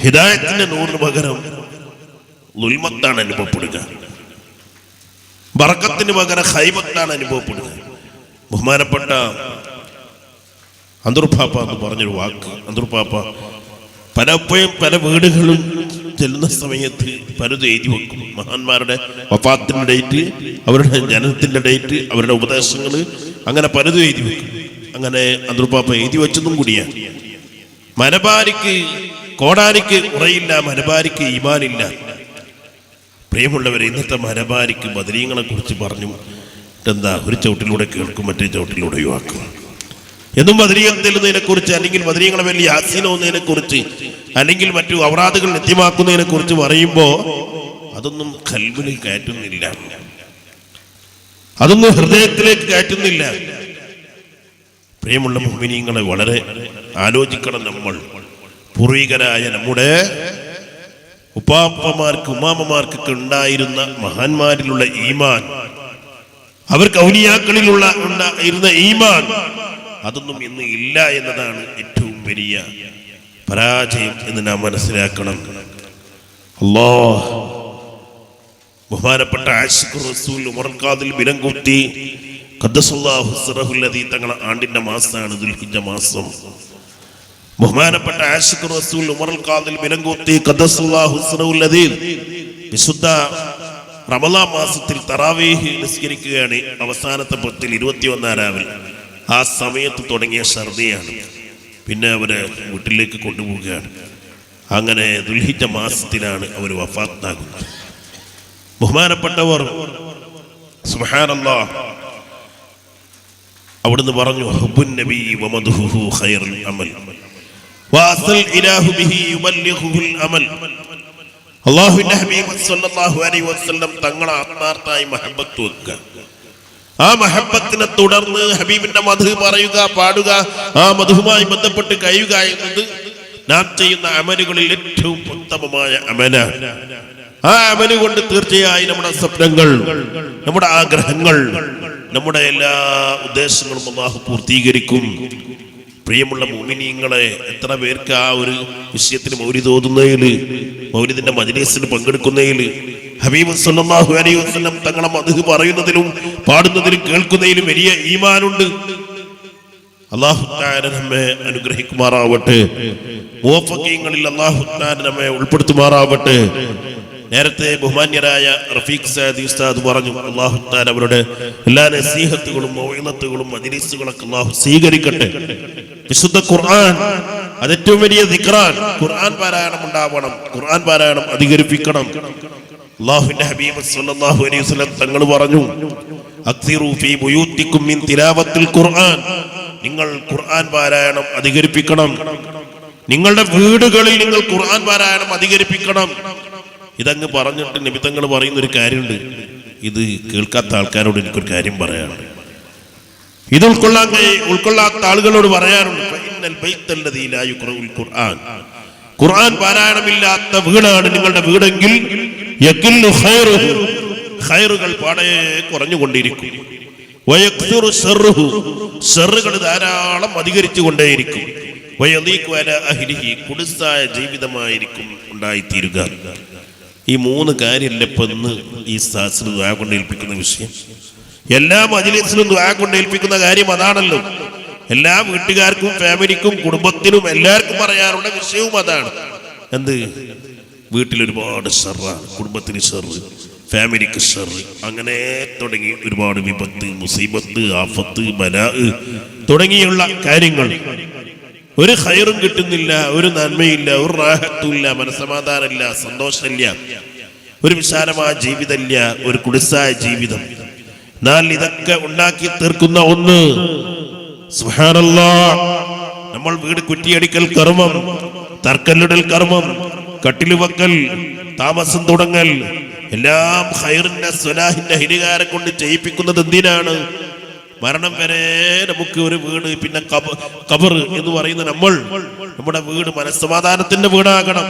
ഹിദായത്തിന്റെ നൂറിന് പകരം ദുൽമത്താണ് അനുഭവപ്പെടുക, ബറക്കത്തിന് പകരം ഖൈബത്താണ് അനുഭവപ്പെടുക. ബഹുമാനപ്പെട്ട അന്തർപാപ്പ എന്ന് പറഞ്ഞൊരു വാക്ക്, അന്തർപാപ്പ പലപ്പോഴും പല വീടുകളും ചെല്ലുന്ന സമയത്ത് പലതും എഴുതി വെക്കും. മഹാന്മാരുടെ വഫാത്തിന്റെ ഡേറ്റ്, അവരുടെ ജനനത്തിന്റെ ഡേറ്റ്, അവരുടെ ഉപദേശങ്ങൾ, അങ്ങനെ പലതും എഴുതി വെക്കും. അങ്ങനെ അന്തർപാപ്പ എഴുതി വെച്ചതും കൂടിയാണ്. മലബാരിക്ക്, കോടാലിക്ക് ഉറയില്ല, മലബാരിക്ക് ഈമാനില്ല. പ്രിയമുള്ളവരെ, ഇന്നത്തെ മലബാരിക്ക് ബദരീങ്ങളെ കുറിച്ച് പറഞ്ഞു എന്താ, ഒരു ചവിട്ടിലൂടെ കേൾക്കും, മറ്റേ ചവിട്ടിലൂടെ ഒഴിവാക്കും. എന്നും ബദരീയത്തിനെ കുറിച്ച്, അല്ലെങ്കിൽ ബദരീങ്ങളെ വലിയ യാസീനോന്നതിനെ കുറിച്ച്, അല്ലെങ്കിൽ മറ്റു ഔറാദുകൾ ലഭ്യമാക്കുന്നതിനെ കുറിച്ച് പറയുമ്പോ അതൊന്നും ഖൽബിൽ കയറ്റുന്നില്ല, അതൊന്നും ഹൃദയത്തിലേക്ക് കയറ്റുന്നില്ല. പ്രിയമുള്ള മുഅ്മിനീങ്ങളെ, വളരെ ആലോചിക്കണം നമ്മൾ. പൂർവികരായ നമ്മുടെ ഉപ്പാപ്പമാർക്ക്, ഉമ്മാമ്മമാർക്കൊക്കെ ഉണ്ടായിരുന്ന മഹാന്മാരിലുള്ള ഈമാൻ, അവർക്ക് ഔലിയാക്കളിലുള്ള ഉണ്ടായിരുന്ന ഈമാൻ, അതൊന്നും ഇന്ന് ഇല്ല എന്നതാണ് ഏറ്റവും വലിയ പരാജയം എന്ന് നാം മനസ്സിലാക്കണം. അല്ലാഹ് ബഹുമാനപ്പെട്ട ആശിഖുർ റസൂൽ ഉമറുൽ ഖാദിൽ ബിലങ്കുത്തി ഖദ്ദസല്ലാഹു സിർറഹു അല്ലദീ തങ്ങളുടെ ആണ്ടിന്റെ മാസമാണ് ദുൽഹിജ്ജ മാസം. ബഹുമാനപ്പെട്ട ആശിഖുർ റസൂൽ ഉമറുൽ ഖാദിൽ ബിലങ്കുത്തി ഖദ്ദസല്ലാഹു സിർറഹു അല്ലദീ വിശുദ്ധ റമളാൻ മാസത്തിൽ തറാവീഹ് നിസ്കരിക്കുകയാണ്. അവസാനത്തെ പത്തിൽ 21 രാവിൽ ആ സമയത്ത് തുടങ്ങിയ ഛർദിയാണ്. പിന്നെ അവരെ വീട്ടിലേക്ക് കൊണ്ടുപോവുകയാണ്. അങ്ങനെ ദുൽഹിജ്ജ മാസത്തിലാണ് അവർ വഫാത്താകുന്നത്. ബഹുമാനപ്പെട്ടവർ സുബ്ഹാനല്ലാഹ് അവിടുന്ന് പറഞ്ഞു ഹുബ്ബുൻ നബി വമദ്ഹുഹു ഖൈറുൽ അമൽ വഅസൽ ഇലാഹു ബിഹി യുബല്ലിഗുൽ അമൽ. അല്ലാഹുവിന്റെ ഹബീബ് സല്ലല്ലാഹു അലൈഹി വസല്ലം തങ്ങളെ ആത്മാർത്ഥമായി മഹബ്ബത്ത് വെക്കുക. ആ മഹബ്ബത്തിനെ തുടർന്ന് ഹബീബിന്റെ മദ്ഹ് പറയുക, പാടുക, ആ മദ്ഹുമായി ബന്ധപ്പെട്ട് കഴിയുക എന്നത് നാം ചെയ്യുന്ന അമലുകളിൽ ഏറ്റവും ഉത്തമമായ അമലാണ്. ആ അമല് കൊണ്ട് തീർച്ചയായും നമ്മുടെ സ്വപ്നങ്ങൾ, നമ്മുടെ ആഗ്രഹങ്ങൾ, നമ്മുടെ എല്ലാ ഉദ്ദേശങ്ങളും അല്ലാഹു പൂർത്തീകരിക്കും. പ്രിയമുള്ള മുഅ്മിനീങ്ങളെ, എത്ര പേർക്ക് ആ ഒരു വിഷയത്തിന് മൗലിദ് ഓതുന്നതിൽ, മൗലിദിന്റെ മജ്‌ലിസിൽ പങ്കെടുക്കുന്നതിൽ, ഹബീബ് സല്ലല്ലാഹു അലൈഹി വസല്ലം തങ്ങളെ മദ്ഹ് പറയുന്നതിലും പാടുന്നതിലും കേൾക്കുന്നതിലും വലിയ ഈമാനുണ്ട്. അല്ലാഹു തആല നമ്മെ അനുഗ്രഹിക്കുമാറാവട്ടെ. മുവഫഖീങ്ങളിൽ അല്ലാഹു തആല നമ്മെ ഉൾപ്പെടുത്തുമാറാവട്ടെ. നേരത്തെ ബഹുമാന്യരായ റഫീഖ് സഅദി ഉസ്താദ് പറഞ്ഞു, അല്ലാഹു തആല അവരുടെ എല്ലാ നസീഹത്തുകളും മൗഇദത്തുകളും മജ്‌ലിസുകളൊക്കെ അല്ലാഹു സ്വീകരിക്കട്ടെ. വിശുദ്ധ ഖുർആൻ അത് ഏറ്റവും വലിയ ദിക്റാൻ. ഖുർആൻ പാരായണം ഉണ്ടാവണം, ഖുർആൻ പാരായണം അധികരിപ്പിക്കണം. അല്ലാഹുവിന്റെ ഹബീബ് സല്ലല്ലാഹു അലൈഹി വസല്ലം തങ്ങൾ പറഞ്ഞു, അക്സിറു ഫീ ബുയൂത്തിക്കും മിൻ തിലാവത്തിൽ ഖുർആൻ. നിങ്ങൾ ഖുർആൻ പാരായണം അധികരിപ്പിക്കണം. നിങ്ങളുടെ വീടുകളിൽ നിങ്ങൾ ഖുർആൻ പാരായണം അധികരിപ്പിക്കണം. ഇതങ്ങ് പറഞ്ഞിട്ട് നബി തങ്ങൾ പറയുന്ന ഒരു കാര്യമുണ്ട്. ഇത് കേൾക്കാത്ത ആൾക്കാരോട് എനിക്കൊരു കാര്യം പറയാനുണ്ട്. ഇത് ഉൾക്കൊള്ളാത്ത ആളുകളോട് പറയാറുണ്ട്, ഖുർആൻ പാരായണമില്ലാത്ത വീടാണ് നിങ്ങളുടെ വീടെങ്കിൽ ഖൈറുകൾ പാടെ കുറഞ്ഞുകൊണ്ടിരിക്കും, ഷർറുകൾ ധാരാളം അധികരിച്ചു കൊണ്ടേയിരിക്കും, കുടുസായ ജീവിതമായിരിക്കും ഉണ്ടായിത്തീരുക. ഈ മൂന്ന് കാര്യമല്ല ഇപ്പൊ ഇന്ന് ഈ സാസിന് ദുആ കൊണ്ട് ഏൽപ്പിക്കുന്ന വിഷയം. എല്ലാ മജ്‌ലിസിലും ദുആ കൊണ്ട് ഏൽപ്പിക്കുന്ന കാര്യം അതാണല്ലോ. എല്ലാ വീട്ടുകാർക്കും, ഫാമിലിക്കും, കുടുംബത്തിനും എല്ലാവർക്കും പറയാറുള്ള വിഷയവും അതാണ്. എന്ത്? വീട്ടിൽ ഒരുപാട് ഷർറാണ്, കുടുംബത്തിന് ഷർറ്, ഫാമിലിക്ക് ഷർറ്, അങ്ങനെ തുടങ്ങി ഒരുപാട് വിപത്ത്, മുസീബത്ത്, ആഫത്ത്, ബലാ തുടങ്ങിയുള്ള കാര്യങ്ങൾ. ഒരു ഖൈറും കിട്ടുന്നില്ല, ഒരു നന്മയില്ല, ഒരു റാഹത്തുമില്ല, മനസ്സമാധാനമില്ല, സന്തോഷമില്ല, ഒരു വിശാലമായ ജീവിതമില്ല, ഒരു കുടിസായ ജീവിതം. എന്നാൽ ഇതൊക്കെ ഉണ്ടാക്കി തീർക്കുന്ന ഒന്ന്, സുബ്ഹാനല്ലാഹ്, നമ്മൾ വീട് കുറ്റിയടിക്കൽ കർമ്മം, തർക്കല്ലിടൽ കർമ്മം, കട്ടില് വെക്കൽ, താമസം തുടങ്ങൽ, എല്ലാം ഖൈറിന്റെ സ്വലാഹിന്റെ ഹിരികാരം കൊണ്ട് ചെയ്യിപ്പിക്കുന്നത് എന്തിനാണ്? മരണം വരെ നമുക്ക് ഒരു വീട്, പിന്നെ ഖബർ എന്ന് പറയുന്ന നമ്മുടെ വീട് മനസ്സമാധാനത്തിന്റെ വീടാകണം,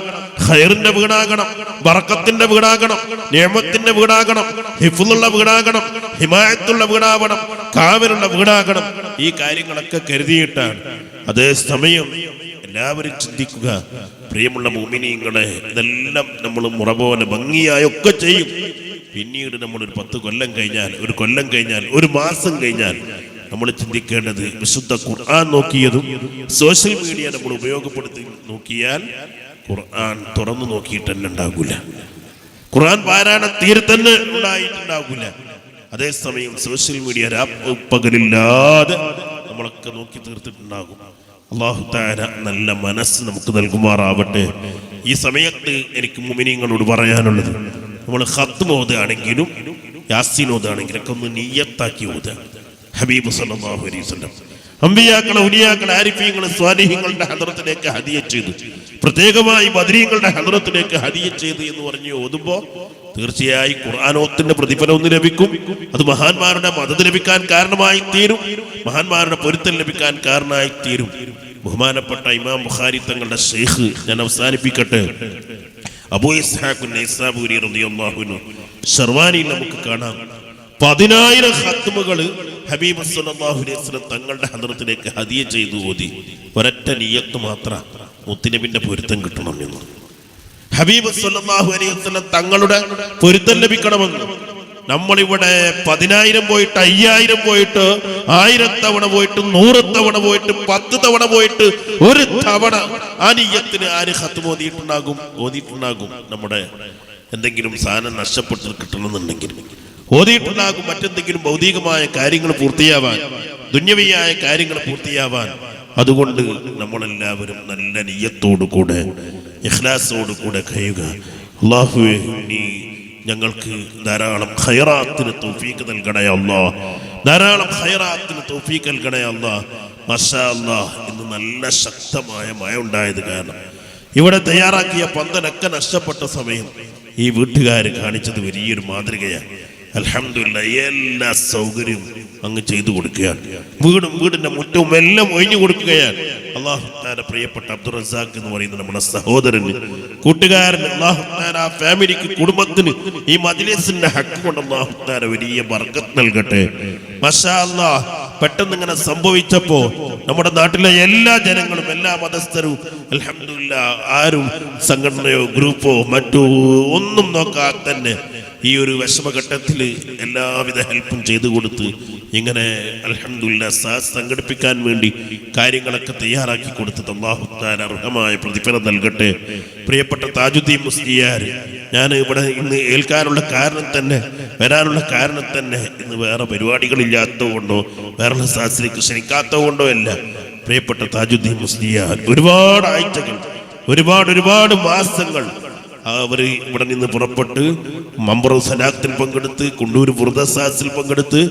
ഖൈറിന്റെ വീടാകണം, ബറക്കത്തിന്റെ വീടാകണം, നിഅമത്തിന്റെ വീടാകണം, ഹിഫ്ളുള്ള വീടാകണം, ഹിമായത്തുള്ള വീടാവണം, കാവലുള്ള വീടാകണം. ഈ കാര്യങ്ങളൊക്കെ കരുതിയിട്ടാണ്. അതേസമയം എല്ലാവരും ചിന്തിക്കുക, പ്രിയമുള്ള മുഅ്മിനീങ്ങളെ, ഇതെല്ലാം നമ്മൾ മുറ പോലെ ഭംഗിയായൊക്കെ ചെയ്യും. പിന്നീട് നമ്മൾ ഒരു 10 കൊല്ലം കഴിഞ്ഞാൽ, ഒരു കൊല്ലം കഴിഞ്ഞാൽ, ഒരു മാസം കഴിഞ്ഞാൽ നമ്മൾ ചിന്തിക്കേണ്ടത്, വിശുദ്ധ ഖുർആൻ നോക്കിയതും സോഷ്യൽ മീഡിയ നമ്മൾ ഉപയോഗപ്പെടുത്തി നോക്കിയാൽ ഖുർആൻ തുറന്നു നോക്കിയിട്ട് തന്നെ ഉണ്ടാകൂല, ഖുർആൻ പാരായണം തീരെ തന്നെ ഉണ്ടായിട്ടുണ്ടാകൂല. അതേസമയം സോഷ്യൽ മീഡിയ പകലില്ലാതെ നമ്മളൊക്കെ നോക്കി തീർത്തിട്ടുണ്ടാകും. അല്ലാഹു തആല നല്ല മനസ്സ് നമുക്ക് നൽകുമാറാവട്ടെ. ഈ സമയത്ത് എനിക്ക് മുഅ്മിനീങ്ങളോട് പറയാനുള്ളത്, നമ്മൾ ഖത്മ് ഓതുകയാണെങ്കിലും യാസീൻ ഓതുകയാണെങ്കിലും ഒക്കെ ഒന്ന് നിയ്യത്താക്കി ഓതുക. ഹബീബ് സല്ലല്ലാഹു അലൈഹി വസല്ലം അമ്പിയാക്കളെ, ഉലിയാക്കളെ, ആരിഫീങ്ങളെ, സ്വാലിഹീങ്ങളുടെ ഹദ്റത്തിലേക്ക് ഹദിയ ചെയ്തു, പ്രത്യേകമായി ബദരീങ്ങളുടെ ഹദ്റത്തിലേക്ക് ഹദിയ ചെയ്തു എന്ന് പറഞ്ഞ് ഓതുമ്പോൾ തീർച്ചയായും ഖുർആനോത്തിന്റെ പ്രതിഫലം ഒന്ന് ലഭിക്കും. അത് മഹാന്മാരുടെ മദദ് ലഭിക്കാൻ കാരണമായി തീരും, മഹാന്മാരുടെ പൊരുത്തം ലഭിക്കാൻ കാരണമായി തീരും. ബഹുമാനപ്പെട്ട ഇമാം ബുഖാരി തങ്ങളുടെ ശൈഖ്, ഞാൻ അവസാനിപ്പിക്കട്ടെ, അബൂ ഇസ്ഹാഖ് നൈസാബൂരി റളിയല്ലാഹു അൻഹു ശർവാനിയിൽ നമുക്ക് കാണാം 10,000 ഖത്മുകൾ ഹബീബ് സല്ലല്ലാഹു അലൈഹി വസല്ലം തങ്ങളുടെ ഹദ്റത്തിലേക്ക് ഹദിയ ചെയ്തു ഓതി. ഒരൊറ്റ നിയ്യത്ത് മാത്രം, മുത്തുനബിന്റെ പൊരുത്തം കിട്ടണം എന്ന്, ഹബീബ് സല്ലല്ലാഹു അലൈഹി വസല്ലം തങ്ങളുടെ പൊരുത്തം ലഭിക്കണമെന്ന്. നമ്മളിവിടെ 10,000 പോയിട്ട്, 5,000 പോയിട്ട്, 1000 തവണ പോയിട്ട്, 100 തവണ പോയിട്ട്, 10 തവണ പോയിട്ട്, ഒരു തവണ ആ നിയ്യത്തിന് ആര് ഖത്മ് ഓതിയിട്ടുണ്ടാകും. നമ്മുടെ എന്തെങ്കിലും സാധനം നഷ്ടപ്പെട്ട് കിട്ടണമെന്നുണ്ടെങ്കിൽ ഓതിയിട്ടുണ്ടാകും, മറ്റെന്തെങ്കിലും ഭൗതികമായ കാര്യങ്ങൾ പൂർത്തിയാവാൻ, ദുന്യവിയായ കാര്യങ്ങൾ പൂർത്തിയാവാൻ. അതുകൊണ്ട് നമ്മളെല്ലാവരും നല്ല നിയ്യത്തോടുകൂടെ, ഇഖ്ലാസോടുകൂടെ കഴിയുക. അല്ലാഹുവേ, നീ ഞങ്ങൾക്ക് ധാരാളം ഖൈറാത്തിന് തൗഫീഖ് നൽകണേ അല്ലാഹ്. ധാരാളം ഖൈറാത്തിന് തൗഫീഖ് നൽകണേ അല്ലാഹ്. മാഷാ അല്ലാഹ്, ഇന്ന് നല്ല ശക്തമായ മഴ ഉണ്ടായത് കാരണം ഇവിടെ തയ്യാറാക്കിയ പന്തലൊക്കെ നഷ്ടപ്പെട്ട സമയം ഈ വീട്ടുകാർ കാണിച്ചത് വലിയൊരു മാതൃകയാണ്. അൽഹംദുലില്ലാഹ്, എല്ലാ സൗകര്യവും അങ്ങ് ചെയ്തു കൊടുക്കുകയാണ്. വീടിന്റെ മുറ്റവും എല്ലാം ഒഴിഞ്ഞു കൊടുക്കുകയാണ്. അല്ലാഹു തആല പ്രിയപ്പെട്ട അബ്ദുൾ റസാഖ് എന്ന് പറയുന്ന നമ്മുടെ സഹോദരന്, കൂട്ടുകാരന്, അല്ലാഹു തആല ആ ഫാമിലിക്ക്, കുടുംബത്തിന് ഈ മജ്‌ലിസിന്റെ ഹക്ക് കൊണ്ട് അല്ലാഹു തആല വലിയ ബർക്കത്ത് നൽകട്ടെ. മാഷാ അല്ലാഹ്, പെട്ടെന്ന് ഇങ്ങനെ സംഭവിച്ചപ്പോ നമ്മുടെ നാട്ടിലെ എല്ലാ ജനങ്ങളും, എല്ലാ മതസ്ഥരും അൽഹംദുലില്ലാഹ്, ആരും സംഘടനയോ ഗ്രൂപ്പോ മറ്റോ ഒന്നും നോക്കാതെ തന്നെ ഈ ഒരു വിഷമഘട്ടത്തിൽ എല്ലാവിധ ഹെൽപ്പും ചെയ്തു കൊടുത്ത് ഇങ്ങനെ അൽഹംദുലില്ലാഹ് സംഘടിപ്പിക്കാൻ വേണ്ടി കാര്യങ്ങളൊക്കെ തയ്യാറാക്കി കൊടുത്തത് അല്ലാഹു തആല അർഹമായ പ്രതിഫലം നൽകട്ടെ. പ്രിയപ്പെട്ട താജുദ്ദീൻ മുസ്ലിയാർ, ഞാൻ ഇവിടെ ഇന്ന് ഏൽക്കാനുള്ള കാരണം തന്നെ, വരാനുള്ള കാരണം തന്നെ ഇന്ന് വേറെ പരിപാടികളില്ലാത്തതുകൊണ്ടോ വേറെ സാഹസിലേക്ക് ക്ഷണിക്കാത്തതുകൊണ്ടോ അല്ല. പ്രിയപ്പെട്ട താജുദ്ദീൻ മുസ്ലിയാർ ഒരുപാട് ആഴ്ചകൾ, ഒരുപാട് മാസങ്ങൾ അവർ ഇവിടെ നിന്ന് പുറപ്പെട്ട് മമ്പറ സലാത്തിൽ പങ്കെടുത്ത്, കുണ്ടൂർ ബുർദസാസിൽ പങ്കെടുത്ത്,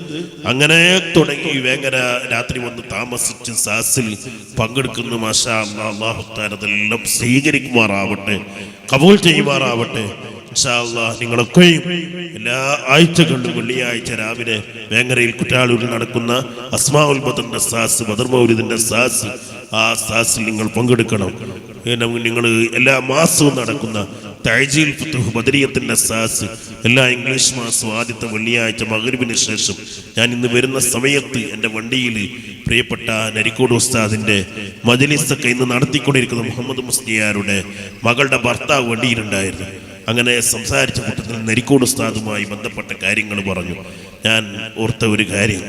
അങ്ങനെ തുടങ്ങി വേങ്ങര രാത്രി വന്ന് താമസിച്ച് സാസിൽ പങ്കെടുക്കുന്നു. മാഷാ അല്ലാഹ്, അല്ലാഹു തആല അതെല്ലാം സ്വീകരിക്കുമാറാവട്ടെ, കബൂൽ ചെയ്യുമാറാവട്ടെ. ഇൻഷാ അല്ലാഹ്, നിങ്ങളൊക്കെയും എല്ലാ ആഴ്ചകളിലും വെള്ളിയാഴ്ച രാവിലെ വേങ്ങരയിൽ കുറ്റാളൂരിൽ നടക്കുന്ന അസ്മാഉൽ ബദറിന്റെ സാസ്, ബദർ മൗലിദിന്റെ സാസ്, ആ സാസിൽ നിങ്ങൾ പങ്കെടുക്കണം. നിങ്ങൾ എല്ലാ മാസവും നടക്കുന്ന തഅജീൽ ഫുതുഹ് ബദരിയത്തിന്റെ സാസ്, എല്ലാ ഇംഗ്ലീഷ് മാസവും ആദ്യത്തെ വെള്ളിയാഴ്ച മഗ്‌രിബിന് ശേഷം ഞാൻ ഇന്ന് വരുന്ന സമയത്ത് എൻ്റെ വണ്ടിയിൽ പ്രിയപ്പെട്ട നരിക്കോട് ഉസ്താദിന്റെ മജ്‌ലിസൊക്കെ ഇന്ന് നടത്തിക്കൊണ്ടിരിക്കുന്ന മുഹമ്മദ് മുസ്ലിയാരുടെ മകളുടെ ഭർത്താവ് വണ്ടിയിലുണ്ടായിരുന്നു. അങ്ങനെ സംസാരിച്ച കൂട്ടത്തിൽ നരിക്കോട് ഉസ്താദുമായി ബന്ധപ്പെട്ട കാര്യങ്ങൾ പറഞ്ഞു. ഞാൻ ഓർത്ത ഒരു കാര്യം,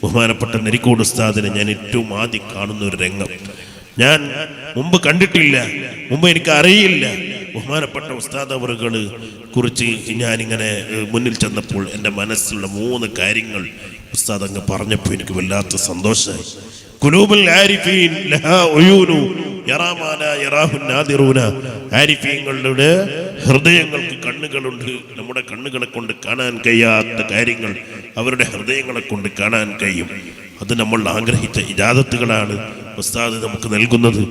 ബഹുമാനപ്പെട്ട നരിക്കോട് ഉസ്താദിനെ ഞാൻ ഏറ്റവും ആദ്യം കാണുന്ന ഒരു രംഗം ഞാൻ മുമ്പ് കണ്ടിട്ടില്ല, മുമ്പ് എനിക്ക് അറിയില്ല. ബഹുമാനപ്പെട്ട ഉസ്താദ് അവറുകളെ കുറിച്ച് ഞാനിങ്ങനെ മുന്നിൽ ചെന്നപ്പോൾ എൻ്റെ മനസ്സിലുള്ള 3 കാര്യങ്ങൾ ഉസ്താദ് അങ്ങ് പറഞ്ഞപ്പോൾ എനിക്ക് വല്ലാത്ത സന്തോഷമായി. ഖുലൂബുൽ ആരിഫീൻ ലഹാ ഉയൂനു യറാ മാ ലാ യറാഹു നാദിറൂന. ആരിഫീങ്ങളുടെ ഹൃദയങ്ങൾക്ക് കണ്ണുകളുണ്ട്. നമ്മുടെ കണ്ണുകളെ കൊണ്ട് കാണാൻ കഴിയാത്ത കാര്യങ്ങൾ അവരുടെ ഹൃദയങ്ങളെ കൊണ്ട് കാണാൻ കഴിയും. അത് നമ്മൾ ആഗ്രഹിച്ച ഇജാദത്തുകളാണ് ഉസ്താദ് നമുക്ക് നൽകുന്നത്.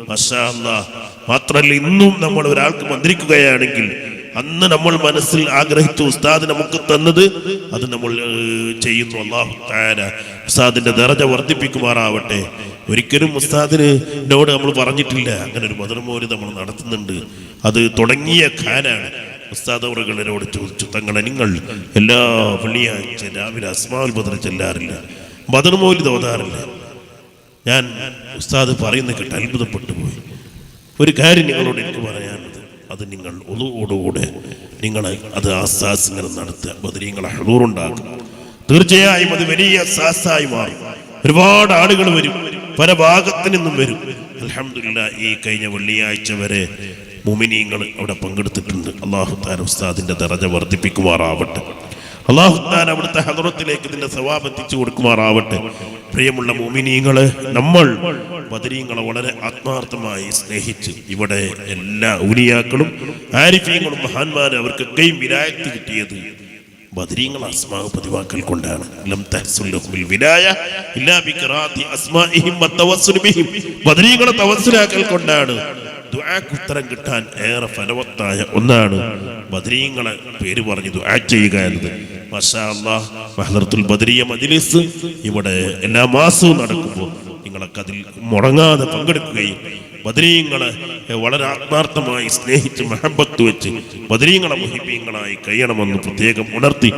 മാഷാ അല്ലാഹ്, മാത്രമല്ല ഇന്നും നമ്മൾ ഒരാൾക്ക് മന്ത്രിക്കുകയാണെങ്കിൽ അന്ന് നമ്മൾ മനസ്സിൽ ആഗ്രഹിച്ചു ഉസ്താദ് നമുക്ക് തന്നത് അത് നമ്മൾ ചെയ്യുന്നു. അല്ലാഹു തആല ഉസ്താദിന്റെ ദറജ വർദ്ധിപ്പിക്കുമാറാവട്ടെ. ഒരിക്കലും ഉസ്താദിനോട് നമ്മൾ പറഞ്ഞിട്ടില്ല അങ്ങനെ ഒരു ബദർ മൗലിദ് നമ്മൾ നടത്തുന്നുണ്ട്. അത് തുടങ്ങിയ ഖാനാണ്. ഉസ്താദ് അവറുകളോട് ചോദിച്ചു, തങ്ങളെ നിങ്ങൾ എല്ലാ വെള്ളിയാഴ്ച രാവിലെ അസ്മാഉൽ ബദർ ചെല്ലാറില്ല, ബദർ മൗലിദ് ഓതാറില്ല? ഞാൻ ഉസ്താദ് പറയുന്ന കേട്ട് അത്ഭുതപ്പെട്ടു പോയി. ഒരു കാര്യം നിങ്ങളോട് എനിക്ക് പറയാനുള്ളത്, അത് നിങ്ങൾ ഒന്നുകൂടെ നിങ്ങൾ അത് ആസാസിങ്ങനെ നടത്തുക, ബദരീങ്ങളെ ഹുദൂറുണ്ടാക്കുക. തീർച്ചയായും അത് വലിയ സാസായി മാറും. ഒരുപാട് ആളുകൾ വരും, പല ഭാഗത്തു നിന്നും വരും. അൽഹംദുലില്ലാഹ്, ഈ കഴിഞ്ഞ വെള്ളിയാഴ്ച വരെ മുഅ്മിനീങ്ങൾ അവിടെ പങ്കെടുത്തിട്ടുണ്ട്. അല്ലാഹു തആല ഉസ്താദിന്റെ ദറജ വർദ്ധിപ്പിക്കുമാറാവട്ടെ. അല്ലാഹു തആല അവിടുത്തെ ഹദറത്തിലേക്ക് ഇതിന്റെ സവാബ് എത്തിച്ചു കൊടുക്കുമാറാവട്ടെ. പ്രിയമുള്ള മുഅ്മിനീങ്ങളെ, നമ്മൾ ബദരീങ്ങളെ വളരെ ആത്മാർത്ഥമായി സ്നേഹിച്ച് ഇവിടെ എല്ലാ ഔലിയാക്കളും ആരിഫീങ്ങളും മഹാന്മാരും അവർക്കൊക്കെയും വിലായത്ത് കിട്ടിയത് ബദരീങ്ങൾ അസ്മാഉ പതിവാക്കൽ കൊണ്ടാണ്. ലം തഹ്സുൽ ലഹുൽ വിലായ ഇല്ലാ ബിഖറാത്തി അസ്മാഇഹിം വതവസ്സുൽ ബിഹിം. ബദരീങ്ങളെ തവസ്സുലാക്കൽ കൊണ്ടാണ് ദുആക്ക് ഉത്തരം കിട്ടാൻ ഏറെ ഫലവത്തായ ഒന്നാണ് ബദരീങ്ങളെ പേര് പറഞ്ഞ് ദുആ ചെയ്യുക എന്നത്. മാഷാ അല്ലാഹ്, മഹ്ദറത്തുൽ ബദരിയ മജ്‌ലിസ് ഇവിടെ എല്ലാ മാസവും നടക്കുമ്പോൾ നിങ്ങളൊക്കെ അതിൽ മുടങ്ങാതെ പങ്കെടുക്കുകയും ബദരീങ്ങളെ വളരെ ആത്മാർത്ഥമായി സ്നേഹിച്ച് മഹബത്ത് വെച്ച് ബദരീങ്ങളെ മുഹിബീങ്ങളായി കഴിയണമെന്ന് പ്രത്യേകം ഉണർത്തി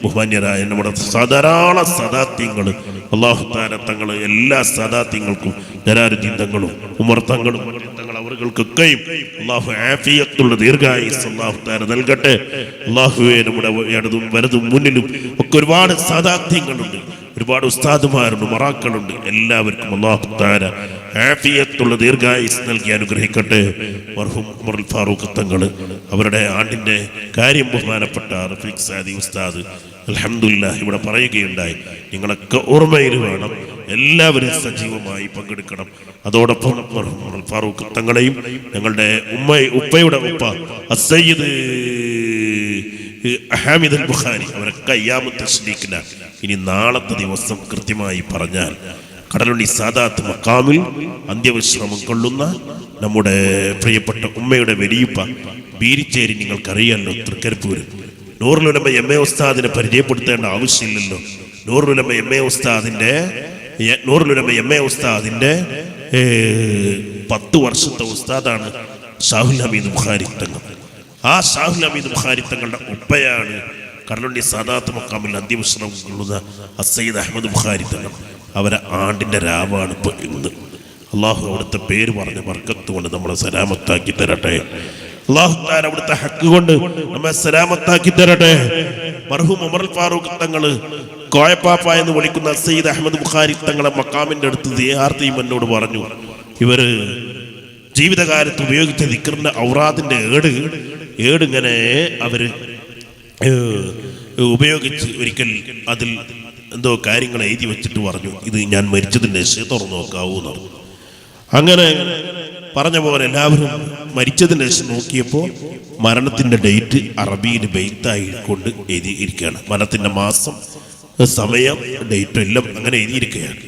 ബഹുമാന്യരായ നമ്മുടെ ധാരാളം സദാത്യങ്ങൾ, അല്ലാഹു തആല തങ്ങൾ എല്ലാ സദാത്യങ്ങൾക്കും, ജലാലുദ്ദീൻ തങ്ങളും ഉമർ തങ്ങളും തങ്ങൾ അവർക്കൊക്കെയും അല്ലാഹു ആഫിയത്തുള്ള ദീർഘായുസ്സ് അല്ലാഹു തആല നൽകട്ടെ. അല്ലാഹുവേ, നമ്മുടെ ഇടതും വലതും മുന്നിലും ഒക്കെ ഒരുപാട് സദാത്യങ്ങളുണ്ട്, ഒരുപാട് ഉസ്താദുമാരുണ്ട്, മറാക്കളുണ്ട്. എല്ലാവർക്കും അല്ലാഹു തആല ആഫിയത്തുള്ള ദീർഘായുസ്സ് നൽകി അനുഗ്രഹിക്കട്ടെ. മർഹൂം ഉമറുൽ ഫാറൂഖ് തങ്ങൾ അവരുടെ ആണ്ടിന്റെ കാര്യം ബഹുമാനപ്പെട്ട റഫീഖ് സാദി ഉസ്താദ് അൽഹംദുലില്ലാഹ് ഇവിടെ പറയുകയുണ്ടായി. നിങ്ങളൊക്കെ ഓർമ്മയിൽ വേണം, എല്ലാവരും സജീവമായി പങ്കെടുക്കണം. അതോടൊപ്പം മർഹൂം ഉമറുൽ ഫാറൂഖ് തങ്ങളെയും ഞങ്ങളുടെ ഉപ്പയുടെ ഉപ്പ അസ്സയ്യിദ് ഹാമിദ് അൽ ബുഖാരി അവരൊക്കെ അയ്യാമു തശ്രീഖിലാണ്. ഇനി നാളത്തെ ദിവസം കൃത്യമായി പറഞ്ഞാൽ കടലുണ്ടി സാദാത്ത് മക്കാമിൽ അന്ത്യവിശ്രമം കൊള്ളുന്ന നമ്മുടെ പ്രിയപ്പെട്ട ഉമ്മയുടെ വലിയപ്പ ബീരിച്ചേരി, നിങ്ങൾക്കറിയാമല്ലോ, തൃക്കരിപ്പൂര് നൂറുൽ ഉലമ എം എ ഉസ്താദിനെ പരിചയപ്പെടുത്തേണ്ട ആവശ്യമില്ലല്ലോ. നൂറുൽ ഉലമ എം എ ഉസ്താദിന്റെ 10 വർഷത്തെ ഉസ്താദാണ് ഷാഹുൽ ഹമീദ് ബുഖാരി തങ്ങൾ. ആ ഷാഹുൽ ഹമീദ് ബുഖാരി തങ്ങളുടെ ഉപ്പയാണ് കടലുണ്ടി സാദാത്ത് മക്കാമിൽ അന്ത്യവിശ്രമം കൊള്ളുന്ന സയ്യിദ് അഹമ്മദ് ബുഖാരി തങ്ങൾ. അവരെ ആണ്ടിന്റെ രാവാണ് ഇപ്പൊ ഇന്ന്. അള്ളാഹു അവിടുത്തെ പേര് പറഞ്ഞ ബർക്കത്ത് കൊണ്ട് നമ്മളെ സലാമത്താക്കി തരട്ടെ. അള്ളാഹു താല അവിടുത്തെ ഹക്ക് കൊണ്ട് നമ്മെ സലാമത്താക്കി തരട്ടെ. മർഹൂം ഉമർ ഫാറൂഖ് തങ്ങള് കോയപ്പാപ്പ എന്ന് വിളിക്കുന്ന സയ്യിദ് അഹമ്മദ് ബുഖാരി തങ്ങളെ മക്കാമിന്റെ അടുത്ത് സിയാറത്ത് ചെയ്യുമ്പോൾ എന്നോട് പറഞ്ഞു, ഇവര് ജീവിതകാലത്ത് ഉപയോഗിച്ച ദിക്റിന്റെ ഔറാദിന്റെ ഏട് ഇങ്ങനെ അവര് ഉപയോഗിച്ച് ഒരിക്കൽ അതിൽ എന്തോ കാര്യങ്ങൾ എഴുതി വെച്ചിട്ട് പറഞ്ഞു, ഇത് ഞാൻ മരിച്ചതിന്റെ ശേഷം തുറന്നു നോക്കാവൂ എന്ന് പറഞ്ഞു. അങ്ങനെ പറഞ്ഞ പോലെ എല്ലാവരും മരിച്ചതിന് ശേഷം നോക്കിയപ്പോൾ മരണത്തിന്റെ ഡേറ്റ് അറബിയിൽ ബെയ്ത്തായി കൊണ്ട് എഴുതിയിരിക്കുകയാണ്. മരണത്തിന്റെ മാസം, സമയം, ഡേറ്റ് എല്ലാം അങ്ങനെ എഴുതിയിരിക്കുകയാണ്.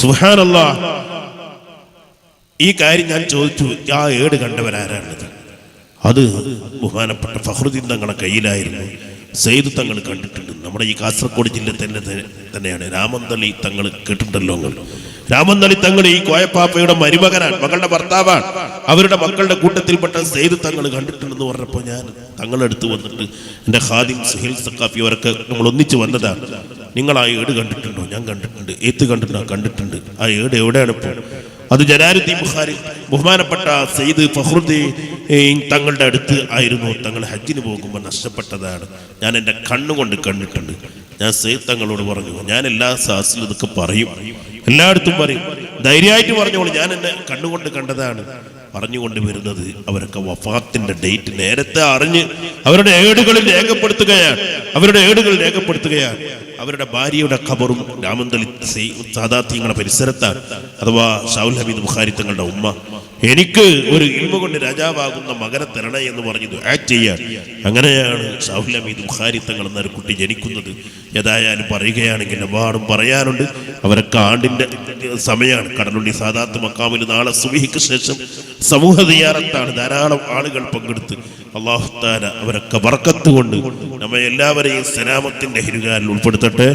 സുബ്ഹാനല്ലാഹ്. ഈ കാര്യം ഞാൻ ചോദിച്ചു, ആ ഏട് കണ്ടവരാരാണത്? അത് ബഹുമാനപ്പെട്ട ഫഖ്റുദ്ദീൻ തങ്ങളുടെ കയ്യിലായിരുന്നു. സെയ്ദ് തങ്ങൾ കണ്ടിട്ടുണ്ട്. നമ്മുടെ ഈ കാസർഗോഡ് ജില്ല തന്നെയാണ്. രാമന്തളി തങ്ങൾ കേട്ടിട്ടുണ്ടല്ലോ. രാമന്തളി തങ്ങൾ ഈ കോയപ്പാപ്പയുടെ മരുമകനാണ്, മകളുടെ ഭർത്താവാണ്. അവരുടെ മക്കളുടെ കൂട്ടത്തിൽപ്പെട്ട സെയ്ദ് തങ്ങൾ കണ്ടിട്ടുണ്ടെന്ന് പറഞ്ഞപ്പോൾ ഞാൻ തങ്ങളെടുത്ത് വന്നിട്ട് എൻ്റെ ഖാദിം സുഹൈൽ സഖാഫി അവരൊക്കെ നമ്മൾ ഒന്നിച്ച് വന്നതാണ്. നിങ്ങൾ ആ ഏട് കണ്ടിട്ടുണ്ടോ? ഞാൻ കണ്ടിട്ടുണ്ട്. ഏത്ത് കണ്ടിട്ടുണ്ടോ? കണ്ടിട്ടുണ്ട്. ആ ഏട് എവിടെയാണ് ഇപ്പോൾ? അത് ജലാലുദ്ദീൻ ബുഖാരി ബഹുമാനപ്പെട്ട സയ്യിദ് ഫഖ്റുദ്ദീൻ തങ്ങളുടെ അടുത്ത് ആയിരുന്നു. തങ്ങൾ ഹജ്ജിന് പോകുമ്പോൾ നഷ്ടപ്പെട്ടതാണ്. ഞാൻ എൻ്റെ കണ്ണുകൊണ്ട് കണ്ടിട്ടുണ്ട്. ഞാൻ സയ്യിദ് തങ്ങളോട് പറഞ്ഞു, ഞാൻ എല്ലാ സാഹസിലും ഇതൊക്കെ പറയും, എല്ലായിടത്തും പറയും, ധൈര്യമായിട്ട് പറഞ്ഞോളൂ, ഞാൻ എന്നെ കണ്ണുകൊണ്ട് കണ്ടതാണ് പറഞ്ഞുകൊണ്ട് വരുന്നത്. അവരൊക്കെ വഫാത്തിന്റെ ഡേറ്റ് നേരത്തെ അറിഞ്ഞ് അവരുടെ ഏടുകളിൽ രേഖപ്പെടുത്തുകയാണ്. അവരുടെ ഭാര്യയുടെ ഖബറും രാമന്തളി സാദാത്യങ്ങളുടെ പരിസരത്താണ്. അഥവാ ഷാഹുൽ ഹമീദ് ബുഖാരി തങ്ങളുടെ ഉമ്മ എനിക്ക് ഒരു ഇൽമ കൊണ്ട് രാജാവാകുന്ന മകനെ തരണേ എന്ന് പറഞ്ഞു ദുആ ചെയ്യാൻ. അങ്ങനെയാണ് ഷാഹുൽ ഹമീദ് ബുഖാരി തങ്ങൾ എന്നൊരു കുട്ടി ജനിക്കുന്നത്. ഏതായാലും പറയുകയാണെങ്കിൽ ഒരുപാടും പറയാനുണ്ട്. അവരൊക്കെ ആണ്ടിന്റെ സമയമാണ്. കടലുണ്ടി സാദാത്ത് മക്കാമിൽ നാളെ സുബ്ഹിക്ക് ശേഷം സമൂഹ സിയാറത്താണ്. ധാരാളം ആളുകൾ പങ്കെടുത്ത് അല്ലാഹു തആല അവരൊക്കെ ബർക്കത്ത് കൊണ്ട് നമ്മെ എല്ലാവരെയും സലാമത്തിന്റെ ഹിരുകാലിൽ ഉൾപ്പെടുത്തട്ടെ.